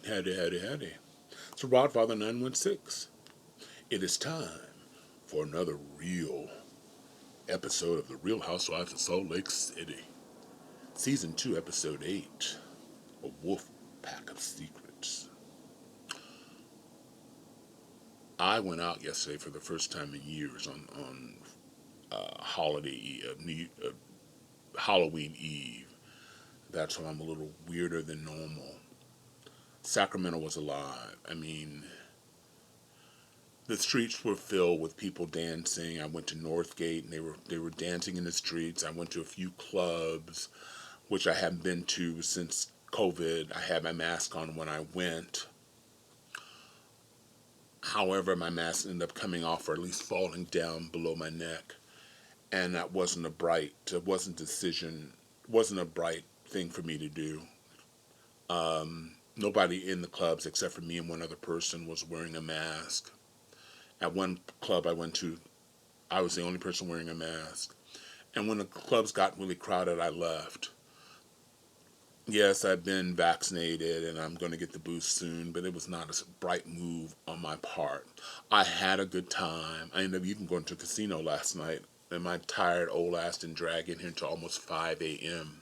Howdy, howdy, howdy. It's Rodfather 916. It is time for another real episode of The Real Housewives of Salt Lake City. Season 2, Episode 8, A Wolf Pack of Secrets. I went out yesterday for the first time in years on Halloween Eve. That's why I'm a little weirder than normal. Sacramento was alive. The streets were filled with people dancing. I went to Northgate and they were dancing in the streets. I went to a few clubs, which I haven't been to since COVID. I had my mask on when I went. However, my mask ended up coming off or at least falling down below my neck. And that wasn't a bright thing for me to do. Nobody in the clubs except for me and one other person was wearing a mask. At one club I went to, I was the only person wearing a mask. And when the clubs got really crowded, I left. Yes, I've been vaccinated and I'm going to get the boost soon, but it was not a bright move on my part. I had a good time. I ended up even going to a casino last night, and my tired old ass didn't drag in here until almost 5 a.m.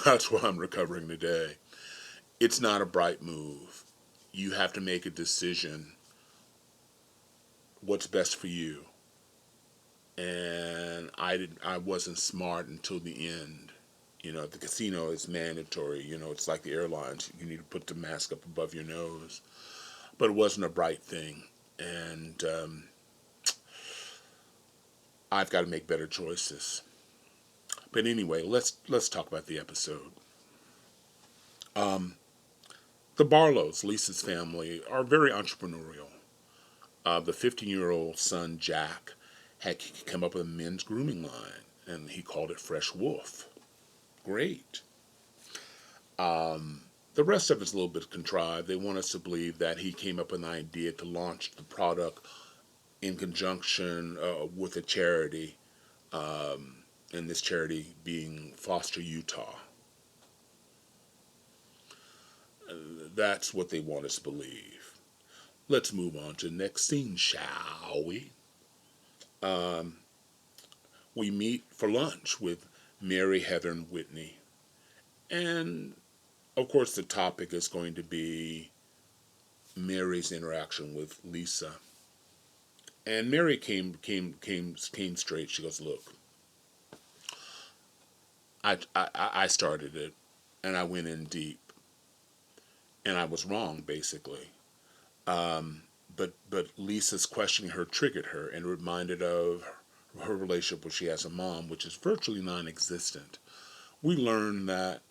That's why I'm recovering today. It's not a bright move. You have to make a decision what's best for you. And I wasn't smart until the end. At the casino it's mandatory. It's like the airlines. You need to put the mask up above your nose. But it wasn't a bright thing. And I've got to make better choices. But anyway, let's talk about the episode. The Barlows, Lisa's family, are very entrepreneurial. The 15-year-old son, Jack, had come up with a men's grooming line, and he called it Fresh Wolf. Great. The rest of it's a little bit contrived. They want us to believe that he came up with an idea to launch the product in conjunction with a charity, and this charity being Foster Utah. That's what they want us to believe. Let's move on to the next scene, shall we? We meet for lunch with Mary, Heather, and Whitney. And, of course, the topic is going to be Mary's interaction with Lisa. And Mary came straight. She goes, "Look, I started it, and I went in deep, and I was wrong, basically. But Lisa's questioning her triggered her and reminded of her relationship when she has a mom, which is virtually non-existent. We learn that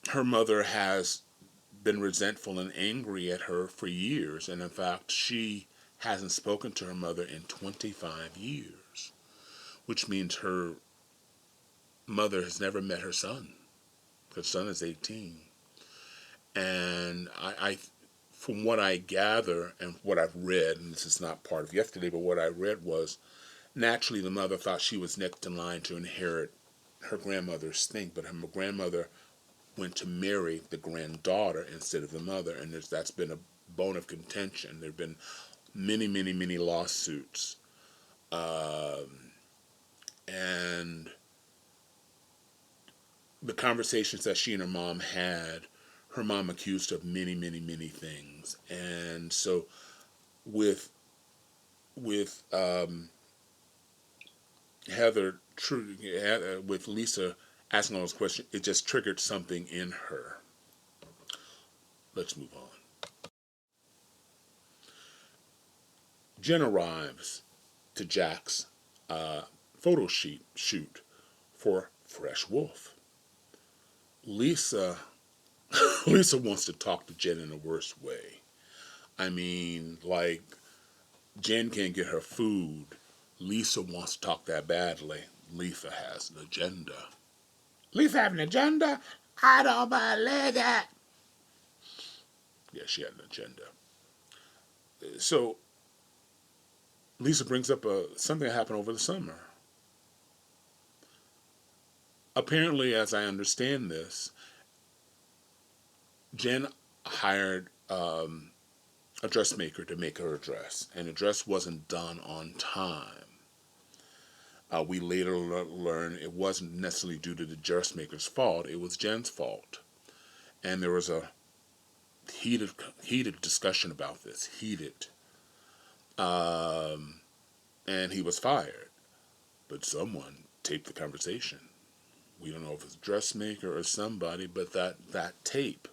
her mother has been resentful and angry at her for years, and in fact, she hasn't spoken to her mother in 25 years, which means her mother has never met her son. Her son is 18. And I from what I gather and what I've read, and this is not part of yesterday, but what I read was naturally the mother thought she was next in line to inherit her grandmother's thing, but her grandmother went to marry the granddaughter instead of the mother, and that's been a bone of contention. There have been many, many, many lawsuits, and the conversations that she and her mom had, her mom accused her of many, many, many things, and so with Heather, with Lisa asking all those questions, it just triggered something in her. Let's move on. Jen arrives to Jack's photo shoot for Fresh Wolf. Lisa Lisa wants to talk to Jen in the worst way. Like Jen can't get her food. Lisa wants to talk that badly. Lisa has an agenda. Lisa have an agenda? I don't believe it. Yeah, she had an agenda. So Lisa brings up something that happened over the summer. Apparently, as I understand this, Jen hired a dressmaker to make her a dress, and the dress wasn't done on time. We later learned it wasn't necessarily due to the dressmaker's fault; it was Jen's fault. And there was a heated, heated discussion about this. Heated, um, and he was fired. But someone taped the conversation. We don't know if it's a dressmaker or somebody, but that tape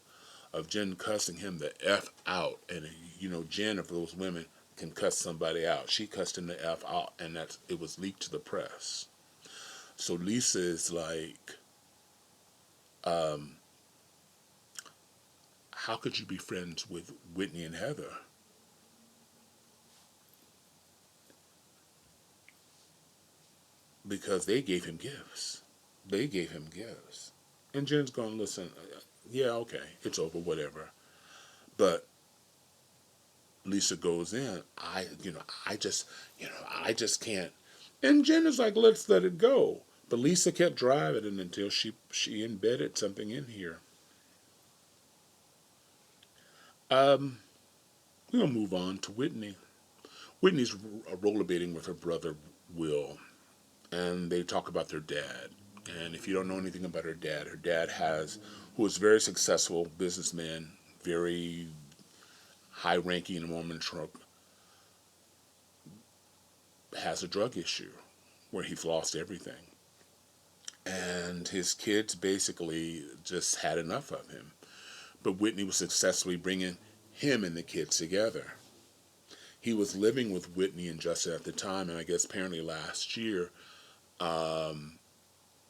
of Jen cussing him the F out. And, Jen, of those women, can cuss somebody out. She cussed him the F out, and it was leaked to the press. So Lisa is like, um, how could you be friends with Whitney and Heather? Because they gave him gifts. They gave him gifts. And Jen's going, listen, yeah, okay, it's over, whatever. But Lisa goes in, I just can't. And Jen is like, let's let it go. But Lisa kept driving it until she embedded something in here. Um, we're gonna move on to Whitney. Whitney's rollerblading with her brother Will, and they talk about their dad. And if you don't know anything about her dad who was a very successful businessman, very high ranking in the Mormon truck, has a drug issue where he's lost everything. And his kids basically just had enough of him. But Whitney was successfully bringing him and the kids together. He was living with Whitney and Justin at the time, and I guess apparently last year um,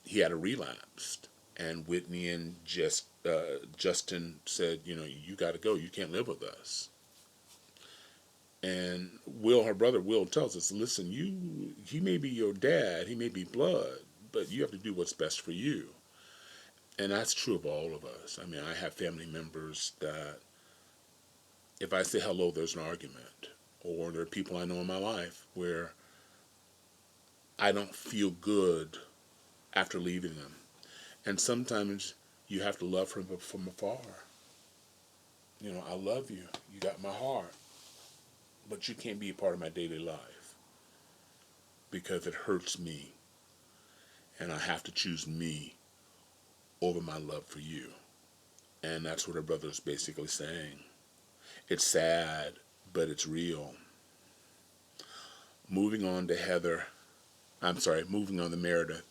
he had a relapse. And Whitney and Justin said, you got to go. You can't live with us. And Will, her brother Will, tells us, listen, he may be your dad, he may be blood, but you have to do what's best for you. And that's true of all of us. I mean, I have family members that if I say hello, there's an argument. Or there are people I know in my life where I don't feel good after leaving them. And sometimes you have to love from afar. I love you. You got my heart. But you can't be a part of my daily life because it hurts me. And I have to choose me over my love for you. And that's what her brother is basically saying. It's sad, but it's real. Moving on to moving on to Meredith.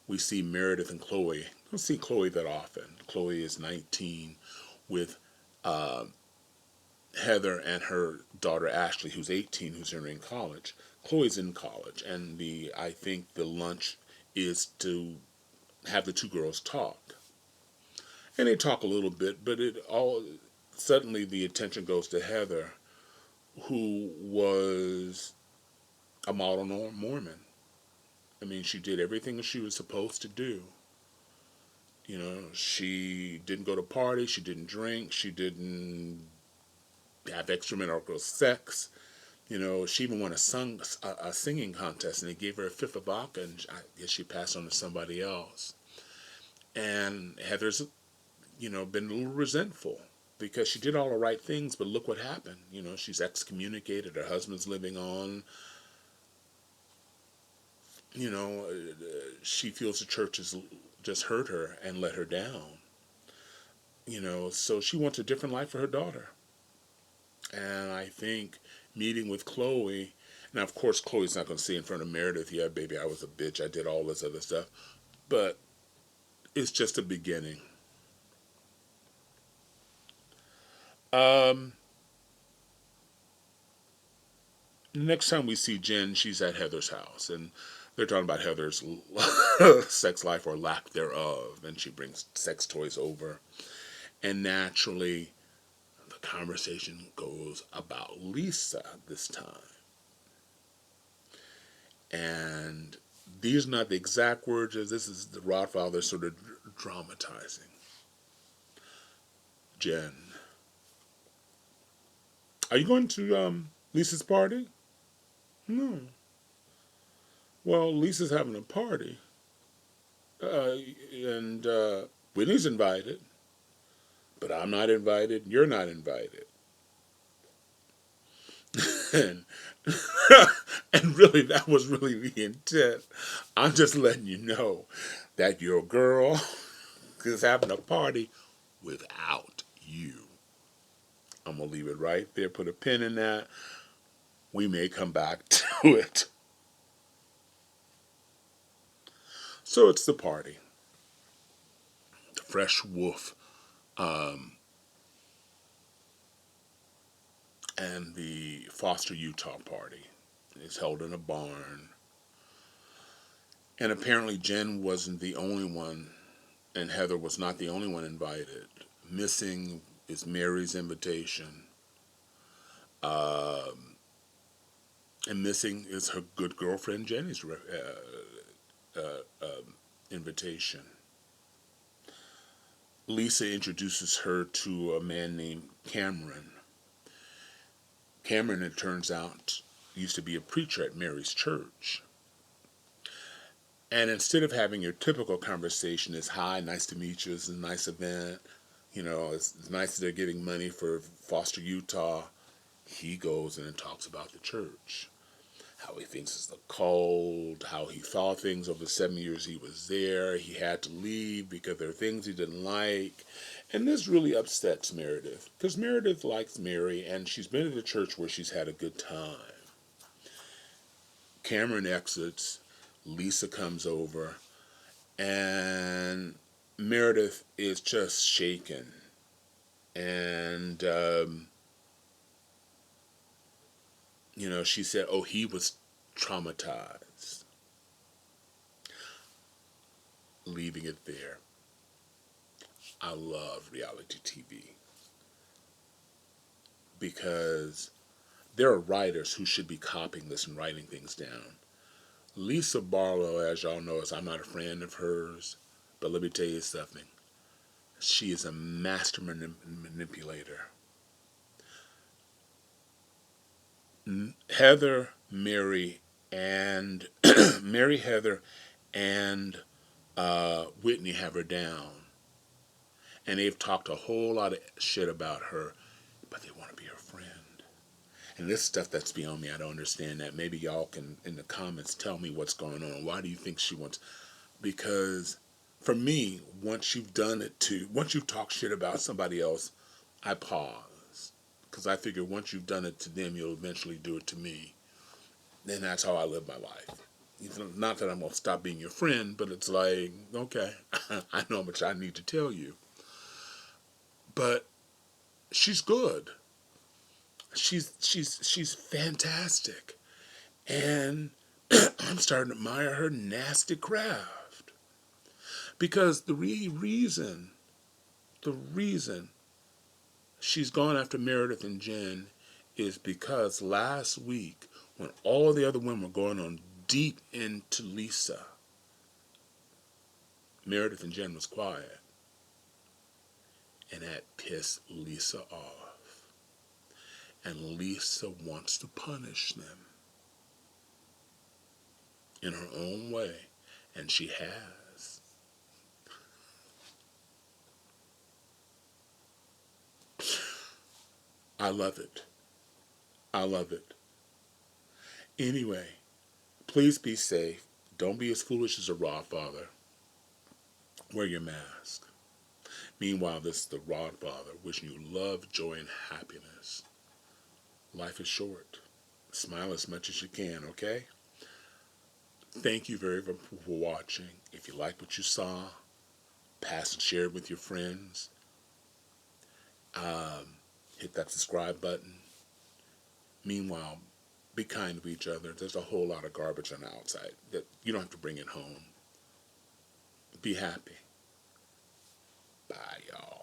We see Meredith and Chloe. We don't see Chloe that often. Chloe is 19 with uh, Heather and her daughter Ashley, who's 18, who's entering college. Chloe's in college, and I think the lunch is to have the two girls talk. And they talk a little bit, but it all suddenly the attention goes to Heather, who was a model Mormon. I mean, she did everything she was supposed to do. She didn't go to parties, she didn't drink, she didn't have extramarital sex. She even won a singing contest, and they gave her a fifth of vodka, and I guess she passed on to somebody else. And Heather's, been a little resentful because she did all the right things, but look what happened. She's excommunicated, her husband's living on. She feels the church has just hurt her and let her down. So she wants a different life for her daughter. And I think meeting with Chloe, now of course Chloe's not going to say in front of Meredith, yeah, baby, I was a bitch, I did all this other stuff. But it's just a beginning. Um, Next time we see Jen, she's at Heather's house, and they're talking about Heather's sex life or lack thereof, and she brings sex toys over. And naturally, the conversation goes about Lisa this time. And these are not the exact words, as this is the Rodfather sort of dramatizing. Jen, are you going to Lisa's party? No. Well, Lisa's having a party. and Whitney's invited, but I'm not invited. You're not invited. and, and really, that was really the intent. I'm just letting you know that your girl is having a party without you. I'm going to leave it right there, put a pin in that. We may come back to it. So it's the party. The Fresh Wolf and the Foster Utah party. It's held in a barn. And apparently Jen wasn't the only one, and Heather was not the only one invited. Missing is Mary's invitation. And missing is her good girlfriend Jenny's invitation. Lisa introduces her to a man named Cameron. Cameron, it turns out, used to be a preacher at Mary's church. And instead of having your typical conversation, is hi, nice to meet you, it's a nice event, it's nice that they're giving money for Foster Utah, he goes in and talks about the church. How he thinks it's a cult, how he saw things over the 7 years he was there. He had to leave because there are things he didn't like. And this really upsets Meredith, because Meredith likes Mary, and she's been at a church where she's had a good time. Cameron exits, Lisa comes over, and Meredith is just shaken. And, she said, oh, he was traumatized. Leaving it there. I love reality TV because there are writers who should be copying this and writing things down. Lisa Barlow, as y'all know, I'm not a friend of hers, but let me tell you something. She is a master manipulator. Heather, Mary, and Mary, Heather, and Whitney have her down. And they've talked a whole lot of shit about her, but they want to be her friend. And this stuff that's beyond me, I don't understand that. Maybe y'all can, in the comments, tell me what's going on. Why do you think she wants... Because for me, once you've talked shit about somebody else, I pause. Because I figure once you've done it to them, you'll eventually do it to me. And that's how I live my life. Not that I'm going to stop being your friend, but it's like, okay, I know how much I need to tell you. But she's good. She's fantastic. And I'm starting to admire her nasty craft. Because the reason she's gone after Meredith and Jen is because last week, when all the other women were going on deep into Lisa, Meredith and Jen was quiet. And that pissed Lisa off. And Lisa wants to punish them in her own way. And she has. I love it. I love it. Anyway, please be safe. Don't be as foolish as a Rod father. Wear your mask. Meanwhile, this is the Rod father wishing you love, joy, and happiness. Life is short. Smile as much as you can, okay? Thank you very much for watching. If you like what you saw, pass and share it with your friends. Hit that subscribe button. Meanwhile, be kind to each other. There's a whole lot of garbage on the outside that you don't have to bring it home. Be happy. Bye, y'all.